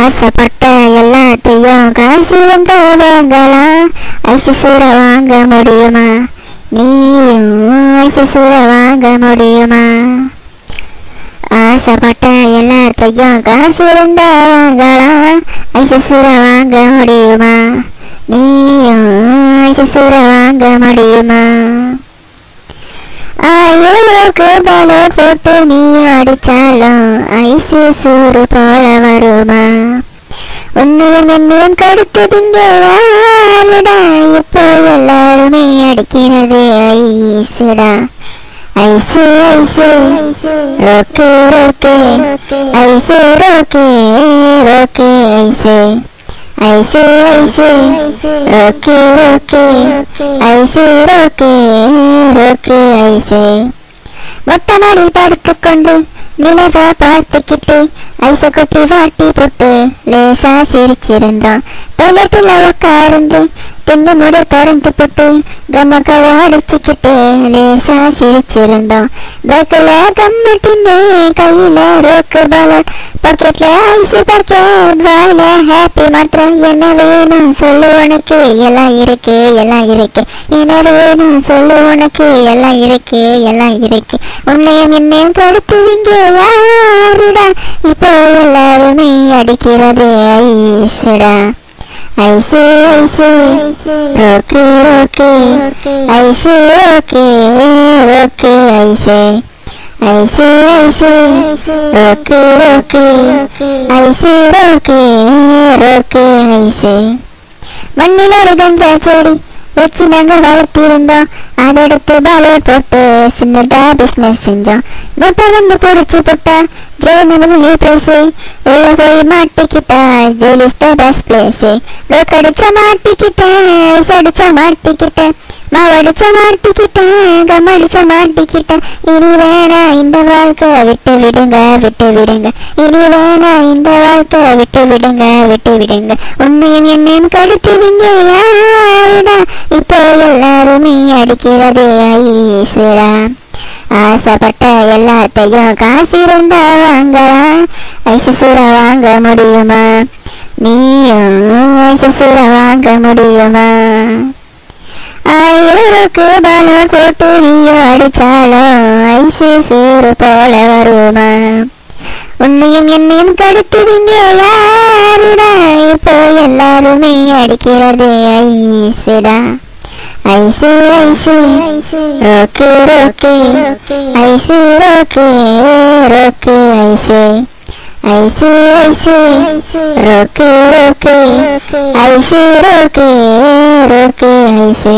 ஆசைப்பட்ட எல்லாத்தையும் காசு வந்த வாங்கலாம். ஐசு சூட வாங்க முடியுமா? நீயும் ஐசு சூட வாங்க முடியுமா? ஆசைப்பட்ட எல்லாத்தையும் காசு வந்த வாங்கலாம். ஐசு சூட வாங்க முடியுமா? நீயும் ஐசு சூட வாங்க முடியுமா? ஆயிரக்கு பல போட்டு நீ அடிச்சாலும் ஐசு சூடு போல வருமா? உன்னையும் என்னையும் கடுத்ததுங்க யாருடா? இப்போ எல்லாருமே அடிக்கிறது ஐசுடா. ஐசு ஐசு ரோக்கு ரோக்கு ஐசு ரோக்கு ரோக்கு ஐசு ஐசு ஐசு ரோக்கு ரோக்கு ஐசு ரோக்கு ரோக்கு ஐசு. மொட்டை மாடி படுத்துக்கொண்டு நிலவை பார்த்துக்கிட்டு ஐச கொட்டி வாட்டி போட்டு லேசா சிரிச்சிருந்தோம். டொய்லெட்டில் உட்கார்ந்து பின்னு முடி திறந்து போட்டு கம்மக்களை அடிச்சுக்கிட்டு லேசா சிரிச்சிருந்தோம். பேக்கில் கம்மிட்டின்னு கையில ரோக்கு பலூன், பாக்கெட்ல ஐசு பாக்கெட், வாயில ஹாப்பி மாத்திரம். என்ன வேணும் சொல்லு உனக்கு எல்லாம் இருக்கு எல்லாம் இருக்கு. என்ன வேணும் சொல்லு உனக்கு எல்லாம் இருக்கு எல்லாம் இருக்கு. உன்னையும் என்னையும் கொடுத்துவீங்க யாருடா? இப்போ எல்லாருமே அடிக்கிறது ஐசுடா. ஐசு ஐசு ரோக்கு ரோக்கு ஐசு ரோக்கு ரோக்கு ஐசு ஐசு ஐசு ரோக்கு ரோக்கு ஐசு ரோக்கு ரோக்கு ஐசு. மண்ணில் ஒரு கஞ்சா செடி வச்சு நாங்கள் வளர்த்திருந்தோம். அதெடுத்து பலூன் போட்டு சின்னதா பிஸ்னஸ் செஞ்சோம். நோட்டை வந்து பிடிச்சி போட்டா ஜெயநகரி பிளேஸு, உள்ள போய் மாட்டிக்கிட்டா jail is the best place. Rogue அடிச்சா மாட்டிக்கிட்டேன், ஐஸ் அடிச்சா மாட்டிக்கிட்டேன், மாவடிச்சா மாட்டிக்கிட்டேன், கம் அடிச்சா மாட்டிக்கிட்டேன். இனி வேணா இந்த வாழ்க்கை விட்டு விடுங்க விட்டு விடுங்க. இனி வேணா இந்த வாழ்க்கை விட்டு விடுங்க விட்டு விடுங்க. உன்னையும் என்னையும் கடுத்துவீங்க யாருடா? இப்போ எல்லாருமே அடிக்கிறது ஐசுடா. ஆசைப்பட்ட எல்லாத்தையும் காசு இருந்தா வாங்கலாம். ஐசு சூட வாங்க முடியுமா? நீயும் ஐசு சூட வாங்க முடியுமா? ஆயிரக்கு பலூன் போட்டு நீயும் அடிச்சாலும் ஐசு சூடு போல வருமா? உன்னையும் என்னையும் கடுத்துவீங்க யாருடா? இப்போ எல்லாருமே அடிக்கிறது ஐசுடா. ஐசு ஐசு ரோக்கு ரோக்கு ஐசு ரோக்கு ரோக்கு ஐசு ஐசு ஐசு ரோக்கு ரோக்கு ஐசு ரோக்கு ரோக்கு ஐசு.